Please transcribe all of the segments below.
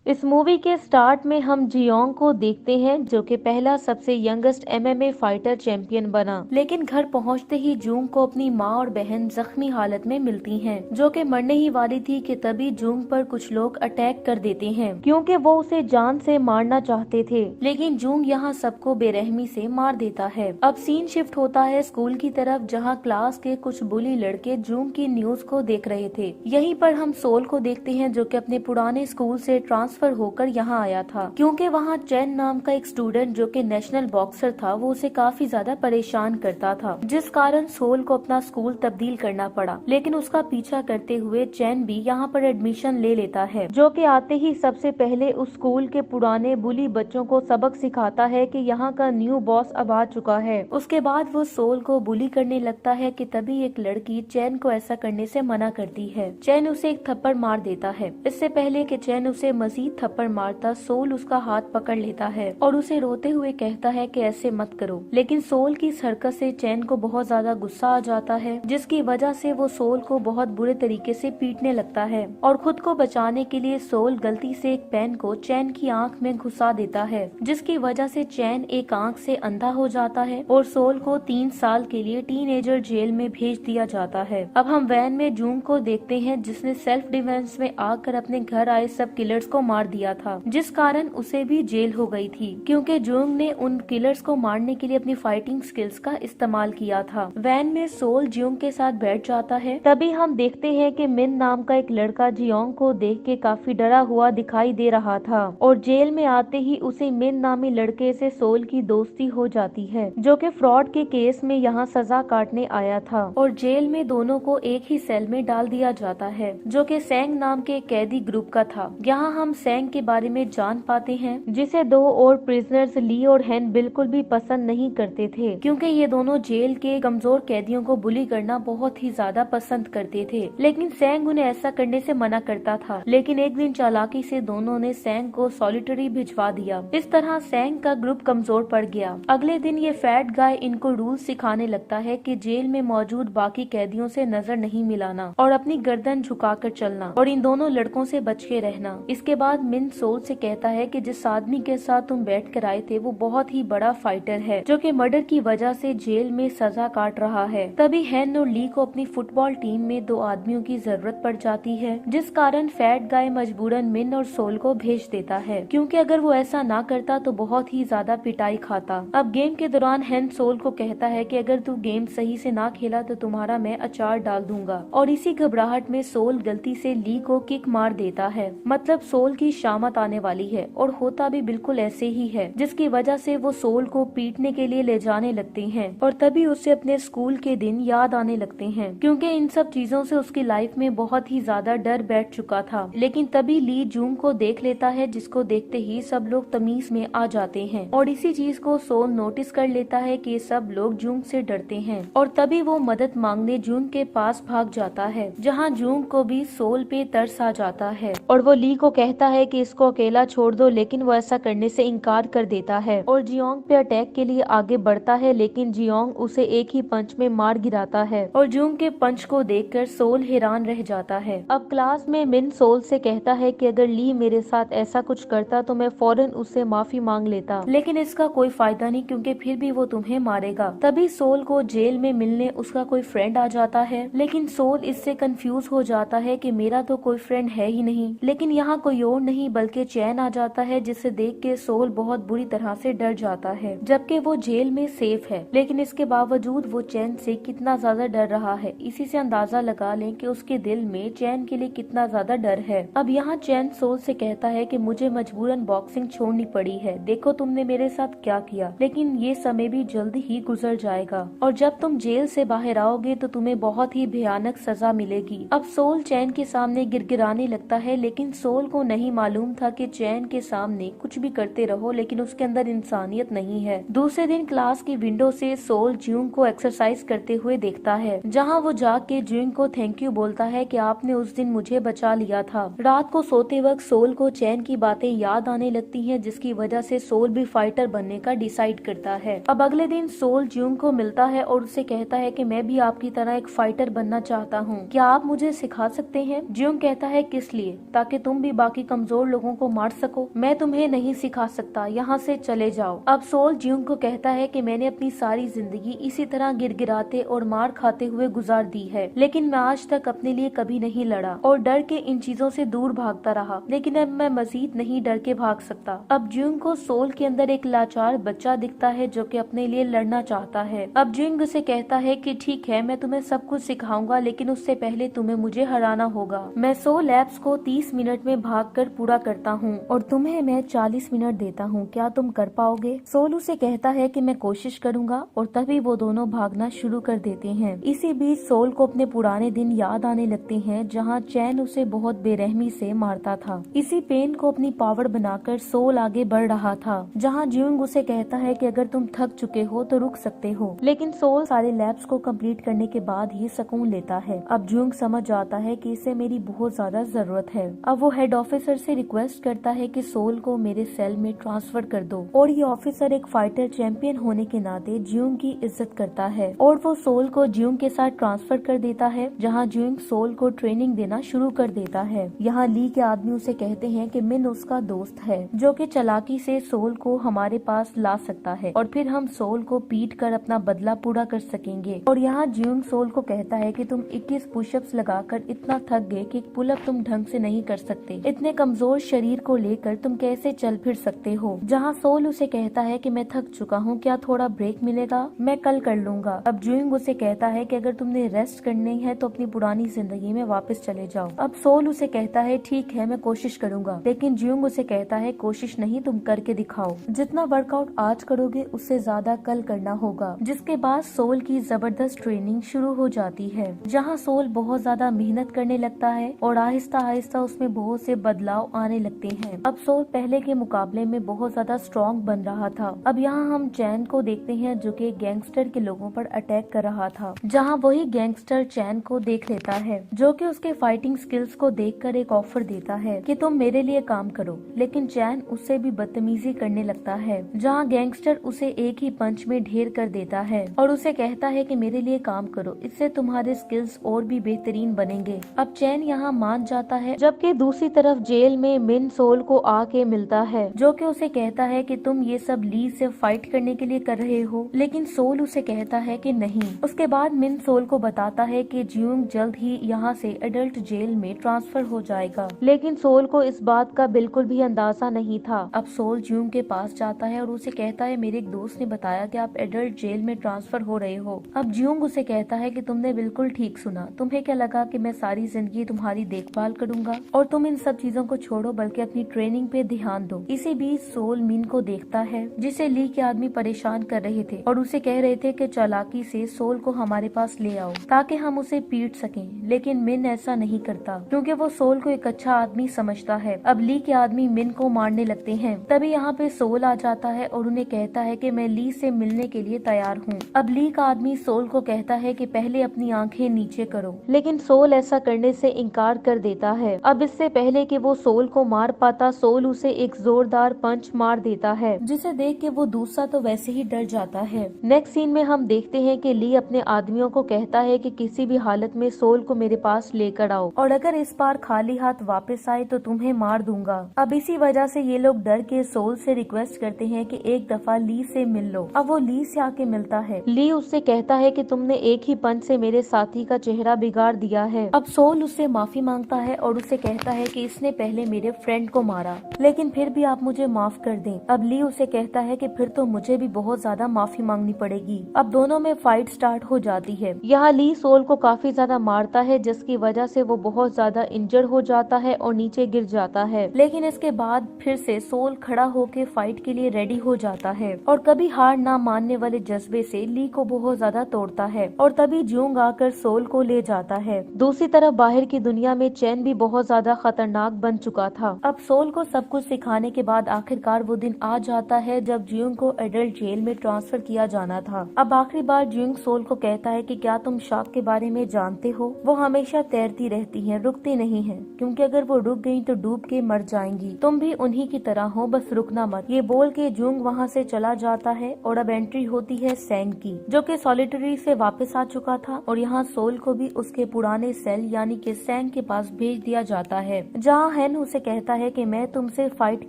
इस मूवी के स्टार्ट में हम जियोंग को देखते हैं जो कि पहला सबसे यंगेस्ट एमएमए फाइटर चैंपियन बना। लेकिन घर पहुंचते ही जूंग को अपनी माँ और बहन जख्मी हालत में मिलती हैं, जो कि मरने ही वाली थी कि तभी जूंग पर कुछ लोग अटैक कर देते हैं क्योंकि वो उसे जान से मारना चाहते थे। लेकिन जूंग यहाँ सबको बेरहमी से मार देता है। अब सीन शिफ्ट होता है स्कूल की तरफ, जहाँ क्लास के कुछ बुली लड़के जूंग की न्यूज को देख रहे थे। यहीं पर हम सोल को देखते हैं जो कि अपने पुराने स्कूल से ट्रांसफर होकर यहाँ आया था, क्योंकि वहाँ चैन नाम का एक स्टूडेंट जो कि नेशनल बॉक्सर था वो उसे काफी ज्यादा परेशान करता था, जिस कारण सोल को अपना स्कूल तब्दील करना पड़ा। लेकिन उसका पीछा करते हुए चैन भी यहाँ पर एडमिशन ले लेता है, जो कि आते ही सबसे पहले उस स्कूल के पुराने बुली बच्चों को सबक सिखाता है कि यहाँ का न्यू बॉस अब आ चुका है। उसके बाद वो सोल को बुली करने लगता है कि तभी एक लड़की चैन को ऐसा करने से मना करती है। चैन उसे एक थप्पड़ मार देता है। इससे पहले कि चैन उसे मजीद थप्पड़ मारता, सोल उसका हाथ पकड़ लेता है और उसे रोते हुए कहता है कि ऐसे मत करो। लेकिन सोल की इस हरकत से चैन को बहुत ज्यादा गुस्सा आ जाता है, जिसकी वजह से वो सोल को बहुत बुरे तरीके से पीटने लगता है और खुद को बचाने के लिए सोल गलती से एक पेन को चैन की आंख में घुसा देता है, जिसकी वजह से चैन एक आंख से अंधा हो जाता है और सोल को 3 साल के लिए टीनेजर जेल में भेज दिया जाता है। अब हम वैन में जूंग को देखते हैं जिसने सेल्फ डिफेंस में आकर अपने घर आए सब किलर्स को मार दिया था, जिस कारण उसे भी जेल हो गई थी, क्योंकि जूंग ने उन किलर्स को मारने के लिए अपनी फाइटिंग स्किल्स का इस्तेमाल किया था। वैन में सोल जियोंग के साथ बैठ जाता है। तभी हम देखते हैं कि मिन नाम का एक लड़का जियोंग को देख के काफी डरा हुआ दिखाई दे रहा था और जेल में आते ही उसे मिन नामी लड़के से सोल की दोस्ती हो जाती है, जो कि फ्रॉड के केस में यहाँ सजा काटने आया था। और जेल में दोनों को एक ही सेल में डाल दिया जाता है, जो कि सेंग नाम के कैदी ग्रुप का था। यहाँ हम सेंग के बारे में जान पाते हैं, जिसे 2 और प्रिजनर्स ली और हैन बिल्कुल भी पसंद नहीं करते थे, क्योंकि ये दोनों जेल के कमजोर कैदियों को बुली करना बहुत ही ज्यादा पसंद करते थे। लेकिन सेंग उन्हें ऐसा करने से मना करता था। लेकिन एक दिन चालाकी से दोनों ने सेंग को सॉलिटरी भिजवा दिया। इस तरह सेंग का ग्रुप कमजोर पड़ गया। अगले दिन ये फैट गाय इनको रूल सिखाने लगता है कि जेल में मौजूद बाकी कैदियों से नजर नहीं मिलाना और अपनी गर्दन झुकाकर चलना और इन दोनों लड़कों से बच के रहना। इसके बाद मिन सोल से कहता है कि जिस आदमी के साथ तुम बैठ कर आए थे वो बहुत ही बड़ा फाइटर है, जो कि मर्डर की वजह से जेल में सजा काट रहा है। तभी हैन और ली को अपनी फुटबॉल टीम में 2 आदमियों की जरूरत पड़ जाती है, जिस कारण फैट गाय मजबूरन मिन और सोल को भेज देता है, क्योंकि अगर वो ऐसा ना करता तो बहुत ही ज्यादा पिटाई खाता। अब गेम के दौरान हैन सोल को कहता है कि अगर तू गेम सही से ना खेला तो तुम्हारा मैं अचार डाल दूंगा। और इसी घबराहट में सोल गलती से ली को किक मार देता है। मतलब सोल की शामत आने वाली है और होता भी बिल्कुल ऐसे ही है, जिसकी वजह से वो सोल को पीटने के लिए ले जाने लगते हैं। और तभी उसे अपने स्कूल के दिन याद आने लगते हैं, क्योंकि इन सब चीजों से उसकी लाइफ में बहुत ही ज्यादा डर बैठ चुका था। लेकिन तभी ली जूंग को देख लेता है, जिसको देखते ही सब लोग तमीज में आ जाते हैं और इसी चीज को सोल नोटिस कर लेता है कि सब लोग जूंग से डरते हैं। और तभी वो मदद मांगने जूंग के पास भाग जाता है, जहाँ जूंग को भी सोल पे तरस आ जाता है और वो ली को कहता है कि इसको अकेला छोड़ दो, लेकिन वो ऐसा करने से इनकार कर देता है और जियोंग पे अटैक के लिए आगे बढ़ता है। लेकिन जियोंग उसे एक ही पंच में मार गिराता है और जूंग के पंच को देखकर सोल हैरान रह जाता है। अब क्लास में मिन सोल से कहता है कि अगर ली मेरे साथ ऐसा कुछ करता तो मैं फौरन उससे माफी मांग लेता, लेकिन इसका कोई फायदा नहीं क्योंकि फिर भी वो तुम्हें मारेगा। तभी सोल को जेल में मिलने उसका कोई फ्रेंड आ जाता है, लेकिन सोल इससे कंफ्यूज हो जाता है कि मेरा तो कोई फ्रेंड है ही नहीं। लेकिन यहाँ कोई और नहीं बल्कि चैन आ जाता है, जिसे देख के सोल बहुत बुरी तरह से डर जाता है, जबकि वो जेल में सेफ है। लेकिन इसके बावजूद वो चैन से कितना ज्यादा डर रहा है, इसी से अंदाजा लगा लें कि उसके दिल में चैन के लिए कितना ज्यादा डर है। अब यहाँ चैन सोल से कहता है कि मुझे मजबूरन बॉक्सिंग छोड़नी पड़ी है, देखो तुमने मेरे साथ क्या किया, लेकिन ये समय भी जल्दी ही गुजर जाएगा और जब तुम जेल से बाहर आओगे तो तुम्हें बहुत ही भयानक सजा मिलेगी। अब सोल चैन के सामने गिड़गिड़ाने लगता है, लेकिन सोल को नहीं मालूम था कि चैन के सामने कुछ भी करते रहो लेकिन उसके अंदर इंसानियत नहीं है। दूसरे दिन क्लास की विंडो से सोल जूंग को एक्सरसाइज करते हुए देखता है, जहां वो जाके जूंग को थैंक यू बोलता है कि आपने उस दिन मुझे बचा लिया था। रात को सोते वक्त सोल को चैन की बातें याद आने लगती हैं, जिसकी वजह से सोल भी फाइटर बनने का डिसाइड करता है। अब अगले दिन सोल जूंग को मिलता है और उससे कहता है कि मैं भी आपकी तरह एक फाइटर बनना चाहता हूँ, क्या आप मुझे सिखा सकते हैं? जूंग कहता है किस लिए? ताकि तुम भी बाकी कमजोर लोगों को मार सको। मैं तुम्हें नहीं सिखा सकता, यहाँ से चले जाओ। अब सोल ज्यूंग को कहता है कि मैंने अपनी सारी जिंदगी इसी तरह गिड़गिड़ाते और मार खाते हुए गुजार दी है, लेकिन मैं आज तक अपने लिए कभी नहीं लड़ा और डर के इन चीजों से दूर भागता रहा, लेकिन अब मैं मजीद नहीं डर के भाग सकता। अब ज्यूंग को सोल के अंदर एक लाचार बच्चा दिखता है जो कि अपने लिए लड़ना चाहता है। अब ज्यूंग उसे कहता है कि ठीक है, मैं तुम्हें सब कुछ सिखाऊंगा, लेकिन उससे पहले तुम्हें मुझे हराना होगा। मैं 100 लैप्स को 30 मिनट में भागकर पूरा करता हूँ और तुम्हें मैं 40 मिनट देता हूँ, क्या तुम कर पाओगे? सोल उसे कहता है कि मैं कोशिश करूंगा और तभी वो दोनों भागना शुरू कर देते हैं। इसी बीच सोल को अपने पुराने दिन याद आने लगते हैं जहाँ चैन उसे बहुत बेरहमी से मारता था। इसी पेन को अपनी पावर बनाकर सोल आगे बढ़ रहा था, जहाँ ज्यूंग उसे कहता है कि अगर तुम थक चुके हो तो रुक सकते हो, लेकिन सोल सारे लैब्स को कंप्लीट करने के बाद ही सुकून लेता है। अब ज्यूंग समझ जाता है कि इसे मेरी बहुत ज्यादा जरूरत है। अब वो हेड ऑफिसर से रिक्वेस्ट करता है कि सोल को मेरे सेल में ट्रांसफर कर दो, और ये ऑफिसर एक फाइटर चैंपियन होने के नाते ज्यूंग की इज्जत करता है और वो सोल को ज्यूंग के साथ ट्रांसफर कर देता है, जहाँ ज्यूंग सोल को ट्रेनिंग देना शुरू कर देता है। यहाँ ली के आदमी उसे कहते हैं कि मिन उसका दोस्त है जो कि चालाकी से सोल को हमारे पास ला सकता है और फिर हम सोल को पीट कर अपना बदला पूरा कर सकेंगे। और यहाँ ज्यूंग सोल को कहता है कि तुम 21 पुशअप्स लगाकर इतना थक गए कि पुलअप तुम ढंग से नहीं कर सकते, इतने कमजोर शरीर को लेकर तुम कैसे चल फिर सकते हो। जहाँ सोल उसे कहता है कि मैं थक चुका हूँ, क्या थोड़ा ब्रेक मिलेगा, मैं कल कर लूंगा। अब ज्यूंग उसे कहता है कि अगर तुमने रेस्ट करनी है तो अपनी पुरानी जिंदगी में वापस चले जाओ। अब सोल उसे कहता है ठीक है, मैं कोशिश करूंगा, लेकिन ज्यूंग उसे कहता है कोशिश नहीं, तुम करके दिखाओ। जितना वर्कआउट आज करोगे उससे ज्यादा कल करना होगा। जिसके बाद सोल की जबरदस्त ट्रेनिंग शुरू हो जाती है, जहाँ सोल बहुत ज्यादा मेहनत करने लगता है और आहिस्ता आहिस्ता उसमें बहुत से बदलाव आने लगते हैं। अब सोल पहले के मुकाबले में बहुत ज्यादा स्ट्रॉन्ग बन रहा था। अब यहाँ हम चैन को देखते हैं जो कि गैंगस्टर के लोगों पर अटैक कर रहा था, जहाँ वही गैंगस्टर चैन को देख लेता है जो कि उसके फाइटिंग स्किल्स को देखकर एक ऑफर देता है कि तुम मेरे लिए काम करो, लेकिन चैन उससे भी बदतमीजी करने लगता है, जहाँ गैंगस्टर उसे एक ही पंच में ढेर कर देता है और उसे कहता है कि मेरे लिए काम करो, इससे तुम्हारे स्किल्स और भी बेहतरीन बनेंगे। अब चैन यहाँ मान जाता है, जबकि दूसरी तरफ जेल में मिन सोल को आके मिलता है जो कि उसे कहता है कि तुम ये सब ली से फाइट करने के लिए कर रहे हो, लेकिन सोल उसे कहता है कि नहीं। उसके बाद मिन सोल को बताता है कि ज्यूंग जल्द ही यहाँ से एडल्ट जेल में ट्रांसफर हो जाएगा, लेकिन सोल को इस बात का बिल्कुल भी अंदाजा नहीं था। अब सोल ज्यूंग के पास जाता है और उसे कहता है मेरे एक दोस्त ने बताया कि आप एडल्ट जेल में ट्रांसफर हो रहे हो। अब ज्यूंग उसे कहता है कि तुमने बिल्कुल ठीक सुना, तुम्हें क्या लगा कि मैं सारी जिंदगी तुम्हारी देखभाल करूंगा और तुम इन सब चीजों को छोड़ो बल्कि अपनी ट्रेनिंग पे ध्यान दो। इसी बीच सोल मिन को देखता है जिसे ली के आदमी परेशान कर रहे थे और उसे कह रहे थे कि चालाकी से सोल को हमारे पास ले आओ ताकि हम उसे पीट सकें, लेकिन मिन ऐसा नहीं करता क्योंकि वो सोल को एक अच्छा आदमी समझता है। अब ली के आदमी मिन को मारने लगते हैं, तभी यहाँ पे सोल आ जाता है और उन्हें कहता है कि मैं ली से मिलने के लिए तैयार हूँ। अब ली का आदमी सोल को कहता है कि पहले अपनी आंखें नीचे करो, लेकिन सोल ऐसा करने से इनकार कर देता है। अब इससे पहले कि वो सोल को मार पाता, सोल उसे एक जोरदार पंच मार देता है, जिसे देख के वो दूसरा तो वैसे ही डर जाता है। नेक्स्ट सीन में हम देखते हैं कि ली अपने आदमियों को कहता है कि किसी भी हालत में सोल को मेरे पास लेकर आओ और अगर इस बार खाली हाथ वापस आए तो तुम्हें मार दूंगा। अब इसी वजह से ये लोग डर के सोल से रिक्वेस्ट करते हैं कि एक दफा ली से मिल लो। अब वो ली से आके मिलता है। ली उससे कहता है कि तुमने एक ही पंच से मेरे साथी का चेहरा बिगाड़ दिया है। अब सोल उससे माफी मांगता है और उसे कहता है कि इसने पहले मेरे फ्रेंड को मारा, लेकिन फिर भी आप मुझे माफ कर दें। अब ली उसे कहता है कि फिर तो मुझे भी बहुत ज्यादा माफी मांगनी पड़ेगी। अब दोनों में फाइट स्टार्ट हो जाती है। यहाँ ली सोल को काफी ज्यादा मारता है जिसकी वजह से वो बहुत ज्यादा इंजर्ड हो जाता है और नीचे गिर जाता है, लेकिन इसके बाद फिर से सोल खड़ा होके फाइट के लिए रेडी हो जाता है और कभी हार ना मानने वाले जज्बे से ली को बहुत ज्यादा तोड़ता है और तभी ज्यूंग आकर सोल को ले जाता है। दूसरी तरफ बाहर की दुनिया में चैन भी बहुत ज्यादा खतरनाक बन चुका था। अब सोल को सब कुछ सिखाने के बाद आखिरकार वो दिन आ जाता है जब ज्यूंग को एडल्ट जेल में ट्रांसफर किया जाना था। अब आखिरी बार ज्यूंग सोल को कहता है कि क्या तुम शार्क के बारे में जानते हो, वो हमेशा तैरती रहती हैं, रुकती नहीं हैं, क्योंकि अगर वो रुक गई तो डूब के मर जाएंगी। तुम भी उन्हीं की तरह हो, बस रुकना मत। ये बोल के ज्यूंग वहाँ से चला जाता है और अब एंट्री होती है सैंग की, जो कि सॉलिटरी से वापस आ चुका था और यहाँ सोल को भी उसके पुराने सेल यानी कि सैंग के पास भेज दिया जाता है, जहाँ हैन उसे कहता है कि मैं तुमसे फाइट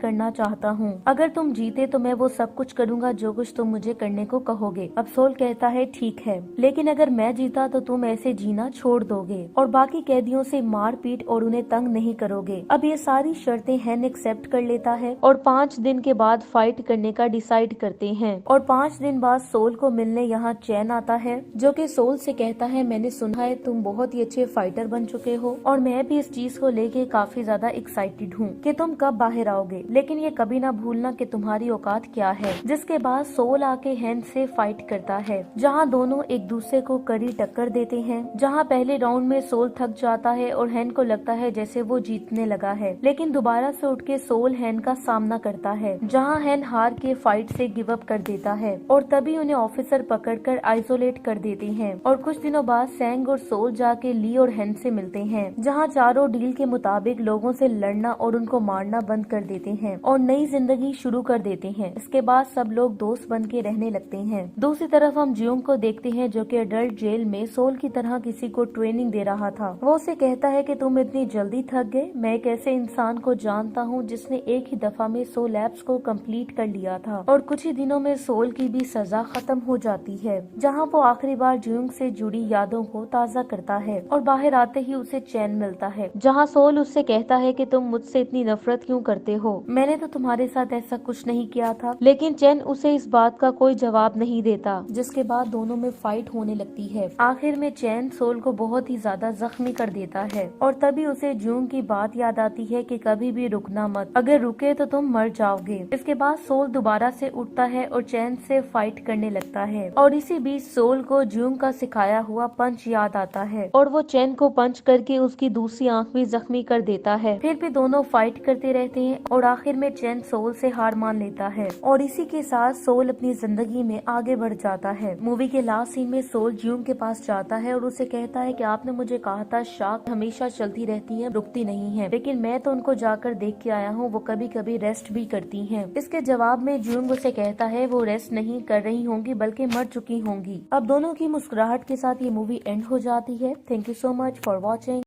करना चाहता हूँ, अगर तुम जीते तो मैं वो सब कुछ करूँगा जो कुछ तुम मुझे करने को कहोगे। अब सोल कहता है ठीक है, लेकिन अगर मैं जीता तो तुम ऐसे जीना छोड़ दोगे और बाकी कैदियों से मारपीट और उन्हें तंग नहीं करोगे। अब ये सारी शर्तें हैन एक्सेप्ट कर लेता है और 5 दिन के बाद फाइट करने का डिसाइड करते हैं। और 5 दिन बाद सोल को मिलने यहाँ चैन आता है, जो कि सोल से कहता है मैंने सुना है तुम बहुत ही अच्छे फाइटर बन चुके हो और मैं भी इस चीज को लेके काफी ज्यादा एक्साइटेड हूँ कि तुम कब बाहर आओगे, लेकिन ये कभी ना भूलना कि तुम्हारी औकात क्या है। जिसके बाद सोल आके हैन से फाइट करता है, जहाँ दोनों एक दूसरे को कड़ी टक्कर देते हैं। जहाँ पहले राउंड में सोल थक जाता है और हैन को लगता है जैसे वो जीतने लगा है, लेकिन दोबारा से उठ के सोल हैन का सामना करता है, जहाँ हैन हार के फाइट से गिव अप कर देता है और तभी उन्हें ऑफिसर पकड़कर आइसोलेट कर देते हैं। और कुछ दिनों बाद सैंग और सोल जाके ली और हैन से मिलते हैं, जहाँ चारों डील के मुताबिक लोगों से लड़ना और उनको मारना बंद कर देते हैं और नई जिंदगी शुरू कर देते हैं। इसके बाद सब लोग दोस्त बन के रहने लगते हैं। दूसरी तरफ हम जियोंग को देखते हैं, जो कि अडल्ट जेल में सोल की तरह किसी को ट्रेनिंग दे रहा था। वो उसे कहता है कि तुम इतनी जल्दी थक गए, मैं एक ऐसे इंसान को जानता हूँ जिसने एक ही दफा में 100 लैब्स को कंप्लीट कर लिया था और कुछ ही दिनों में सोल की भी सजा खत्म हो जाती है, जहाँ वो आखिरी बार जियोंग से जुड़ी यादों को ताज़ा करता है और बाहर आते ही उसे चैन मिलता है, जहाँ सोल उससे कहता है कि तुम मुझसे इतनी नफरत क्यों करते हो, मैंने तो तुम्हारे साथ ऐसा कुछ नहीं किया था। लेकिन चैन उसे इस बात का कोई जवाब नहीं देता, जिसके बाद दोनों में फाइट होने लगती है। आखिर में चैन सोल को बहुत ही ज्यादा जख्मी कर देता है और तभी उसे जियोंग की बात याद आती है कि कभी भी रुकना मत, अगर रुके तो तुम मर जाओगे। इसके बाद सोल दोबारा से उठता है और चैन से फाइट करने लगता है और इसी बीच सोल को जियोंग का सिखाया हुआ पंच याद आता है और वो चैन को पंच करके उसकी दूसरी आंख भी जख्मी कर देता है। फिर भी दोनों फाइट करते रहते हैं और आखिर में चैन सोल से हार मान लेता है और इसी के साथ सोल अपनी जिंदगी में आगे बढ़ जाता है। मूवी के लास्ट सीन में सोल जियोंग के पास जाता है और उसे कहता है कि आपने मुझे कहा था शार्क हमेशा चलती रहती है, रुकती नहीं है, लेकिन मैं तो उनको जाकर देख के आया हूँ, वो कभी कभी रेस्ट भी करती हैं। इसके जवाब में जियोंग उसे कहता है वो रेस्ट नहीं कर रही होंगी बल्कि मर चुकी होंगी। अब दोनों की मुस्कुराहट के साथ ये मूवी एंड हो जाती है। Thank you so much for watching.